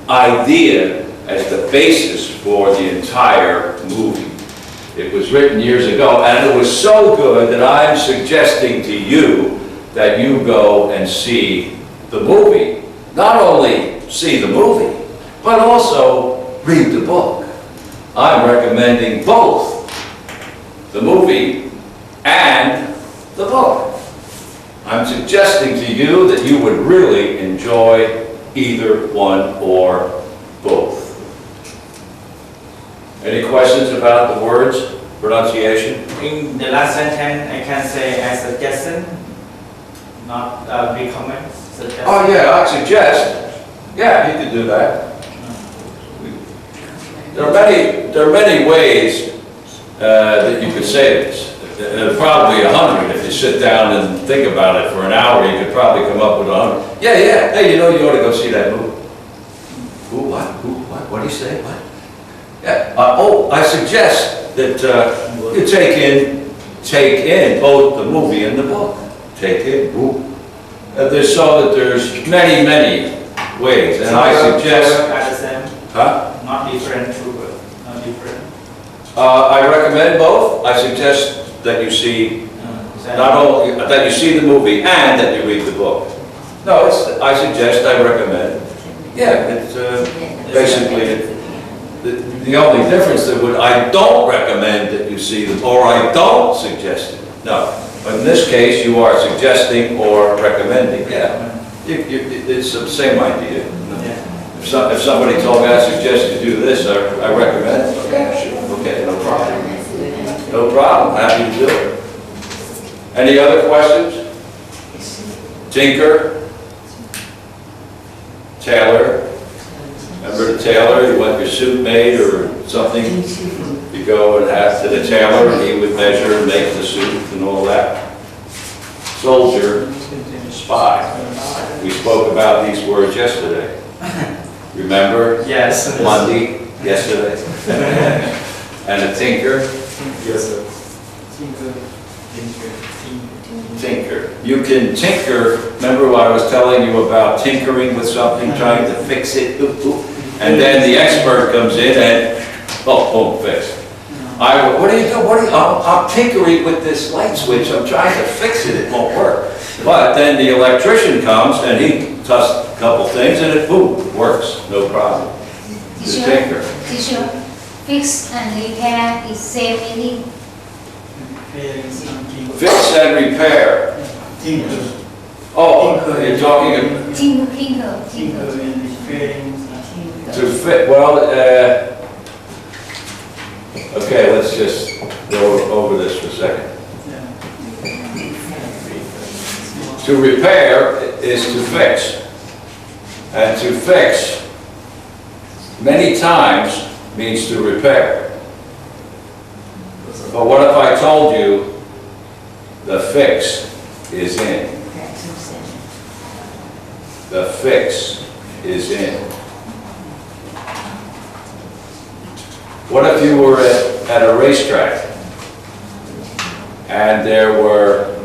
idea as the basis for the entire movie. It was written years ago, and it was so good that I'm suggesting to you that you go and see the movie. Not only see the movie, but also read the book. I'm recommending both the movie and the book. I'm suggesting to you that you would really enjoy either one or both. Any questions about the words, pronunciation? In the last sentence, I can say I suggestion, not recommend. Suggestion. Oh yeah, I suggest. Yeah, you could do that. There are many ways that you could say this. Probably 100 if you sit down and think about it for an hour. You could probably come up with 100. Yeah. Hey, you ought to go see that movie. Who? What? Who? What? What do you say? What? Yeah. I suggest that you take in both the movie and the book. Take in. There's many ways, and I suggest. At the same. Huh? Not different. Not different. I recommend both. I suggest that you see not only that you see the movie and that you read the book. No, I suggest. I recommend. Yeah, it's basically the only difference that I don't recommend that you see them, or I don't suggest it. No, but in this case, you are suggesting or recommending. Yeah, it's the same idea. If somebody told me I suggest you do this, I recommend. Okay, sure. Okay, no problem. No problem. Happy to do it. Any other questions? Tinker? Tailor? Remember the tailor? You want your suit made or something? You go and ask to the tailor, and he would measure and make the suit and all that. Soldier, spy. We spoke about these words yesterday. Remember? Yes. Monday, yesterday. And a tinker? Yes, sir. Tinker. You can tinker. Remember what I was telling you about tinkering with something, trying to fix it? And then the expert comes in and, boom, fixed. What do you do? I'm tinkering with this light switch. I'm trying to fix it. It won't work. But then the electrician comes and he does a couple things and it, boom, works. No problem. The tinker. Teacher, fix and repair is same meaning. Fix and repair. Oh, you're talking about Tinker. to fit. Well, okay, let's just go over this for a second. To repair is to fix. And to fix many times means to repair. But what if I told you the fix is in? The fix is in. What if you were at a racetrack and there were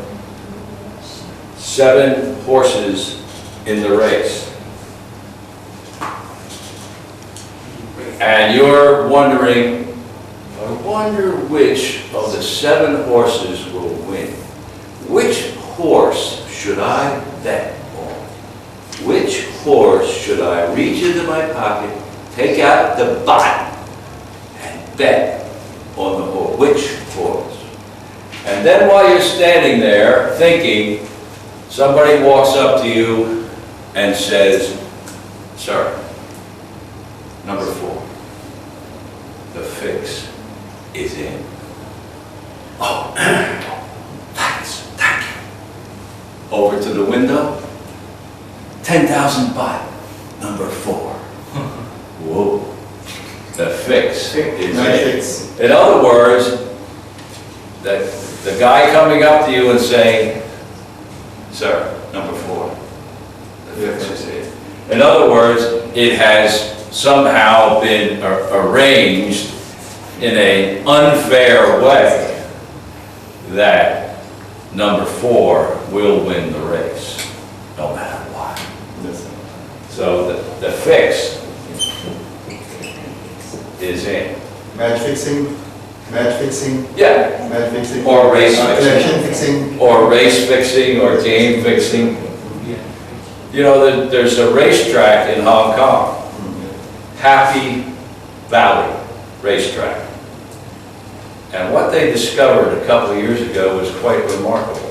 7 horses in the race? And you're wondering, I wonder which of the 7 horses will win. Which horse should I bet on? Which horse should I reach into my pocket, take out the bottom, and bet on the horse? Which horse? And then while you're standing there thinking, somebody walks up to you and says, "Sir, number 4, the fix is in." Oh, thanks, thank you. Over to the window, 10,000 baht, number 4. Whoa, the fix is in. In other words, the guy coming up to you and saying, "Sir, number 4, the fix is in." In other words, it has somehow been arranged in an unfair way that number 4 will win the race, no matter what. So the fix is in. Match fixing, Yeah, match fixing. or race Collection fixing, fixing. or race fixing, or game fixing. You know, there's a racetrack in Hong Kong, Happy Valley Racetrack. And what they discovered a couple of years ago was quite remarkable.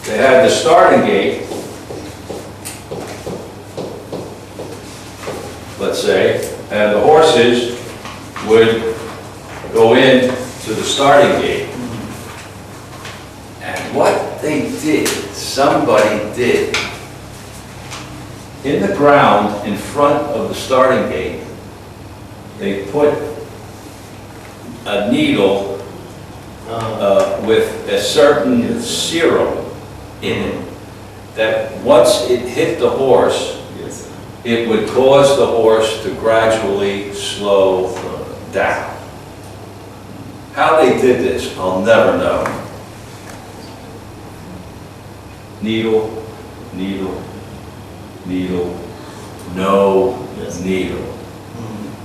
They had the starting gate, let's say, and the horses would go in to the starting gate. And what they did, somebody did, in the ground in front of the starting gate, they put a needle with a certain serum in it, that once it hit the horse, Yes. it would cause the horse to gradually slow down. How they did this, I'll never know. Needle, needle, needle, no Yes. needle.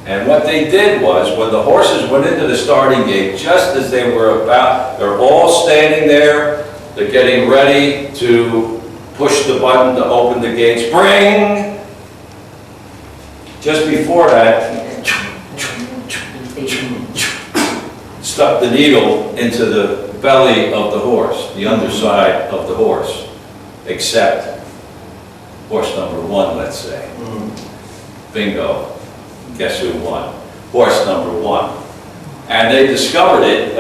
And what they did was, when the horses went into the starting gate, just as they were about, they're all standing there, they're getting ready to push the button to open the gates, bring! Just before that, stuck the needle into the belly of the horse, the underside of the horse, except horse number 1, let's say. Bingo. Guess who won? Horse number 1. And they discovered it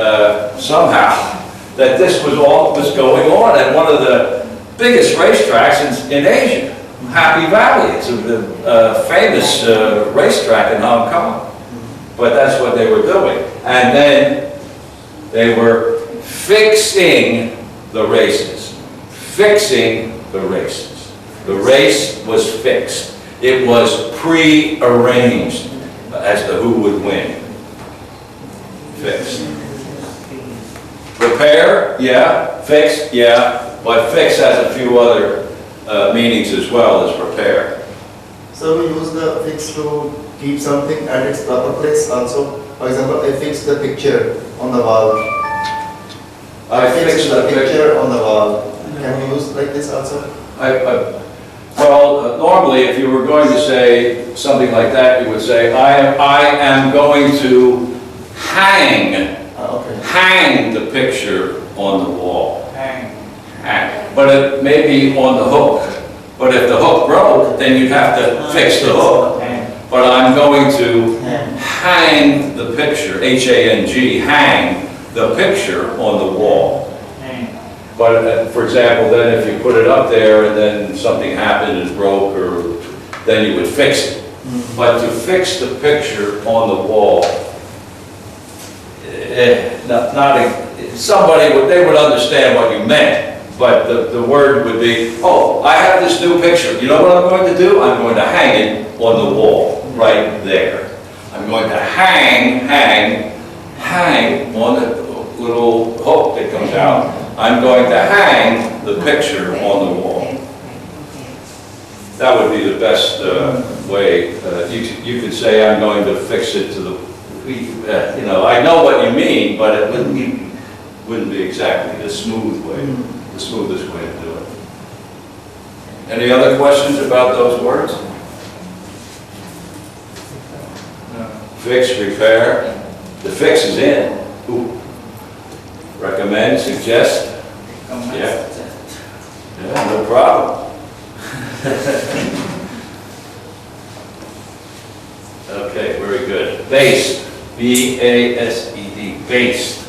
somehow, that this was all that was going on at one of the biggest racetracks in Asia, Happy Valley. It's a famous racetrack in Hong Kong. But that's what they were doing. And then they were fixing the races. Fixing the races. The race was fixed. It was pre-arranged as to who would win. Fixed. Prepare, yeah. Fix, yeah. But fix has a few other meanings as well as prepare. So we use the fix to keep something at its proper place also. For example, I fix the picture on the wall. I fixed the picture. on the wall. Can we use like this also? Well, normally, if you were going to say something like that, you would say, I am going to hang the picture on the wall. Hang. But it may be on the hook. But if the hook broke, then you'd have to fix the hook. Hang. But I'm going to hang the picture, H-A-N-G, hang the picture on the wall. Hang. But for example, then if you put it up there and then something happened and broke, or then you would fix it. But to fix the picture on the wall, they would understand what you meant. But the word would be, oh, I have this new picture. You know what I'm going to do? I'm going to hang it on the wall, right there. I'm going to hang on the little hook that comes out. I'm going to hang the picture on the wall. That would be the best way. You could say, I'm going to fix it to the, I know what you mean, but it wouldn't be exactly the smooth way, the smoothest way to do it. Any other questions about those words? Fix, repair. The fix is in. Ooh. Recommend, suggest. Yeah. Yeah, no problem. Okay, very good. Based. B-A-S-E-D. Based.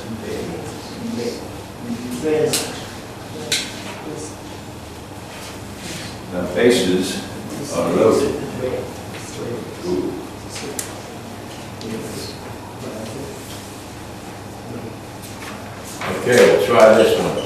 Now, bases are loaded. Ooh. Okay, we'll try this one.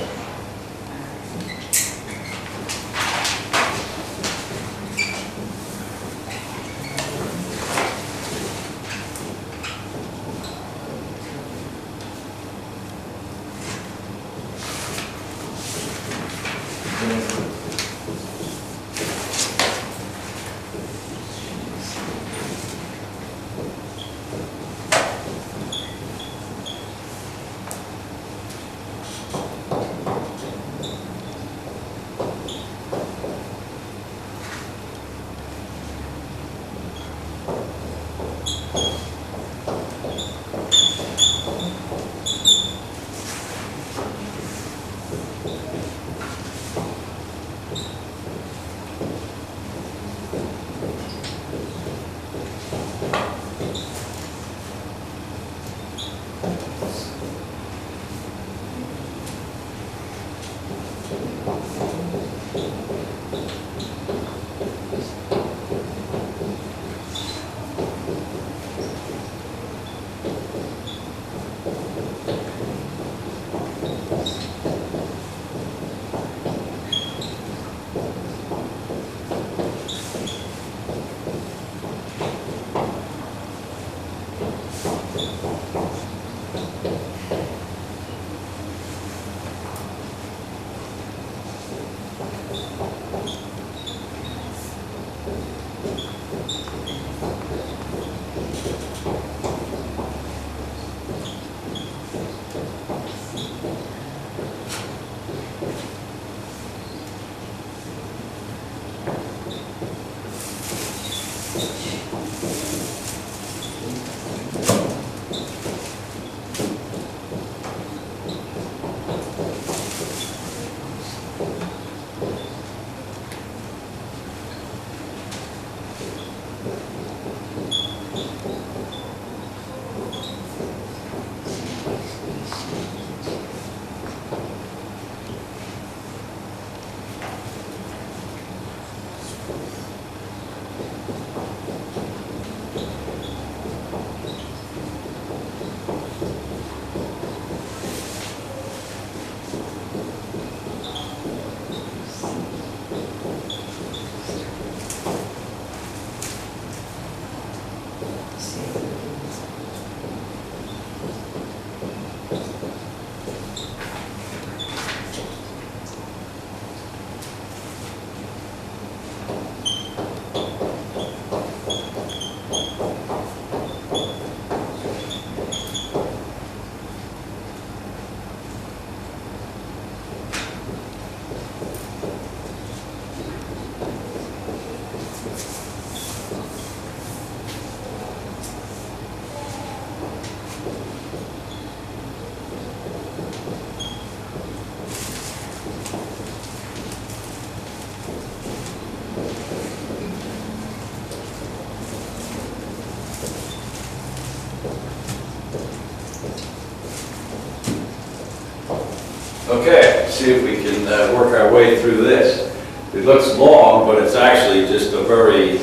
Okay, see if we can work our way through this. It looks long, but it's actually just a very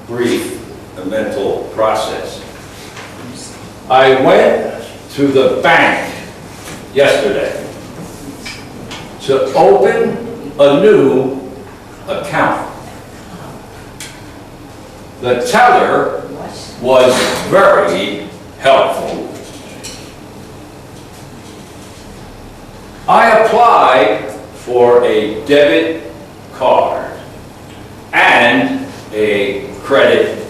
brief mental process. I went to the bank yesterday to open a new account. The teller was very helpful. I applied for a debit card and a credit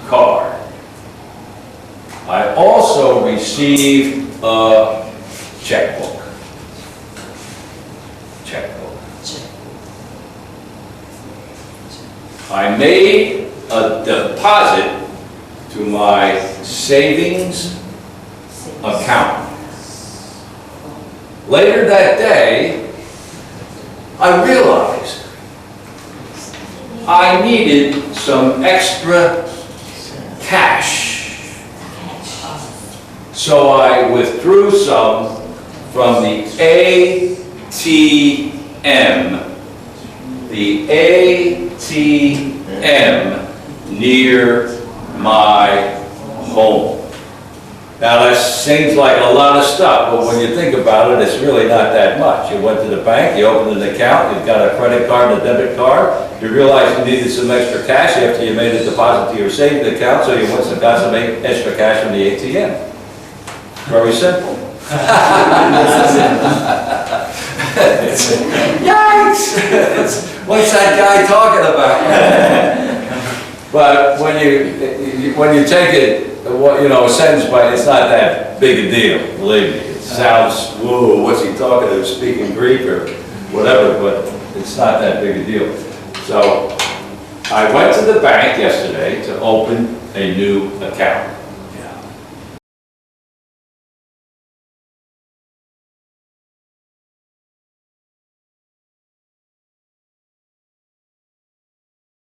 card. I also received a checkbook. I made a deposit to my savings account. Later that day, I realized I needed some extra cash. So I withdrew some from the ATM. The ATM near my home. Now that seems like a lot of stuff, but when you think about it, it's really not that much. You went to the bank, you opened an account, you've got a credit card and a debit card, you realized you needed some extra cash after you made a deposit to your savings account, so you went and got some extra cash from the ATM. Very simple. Yikes! What's that guy talking about? But when you take it, a sentence, but it's not that big a deal, believe me. It sounds, whoa, what's he talking about, speaking Greek or whatever, but it's not that big a deal. So I went to the bank yesterday to open a new account.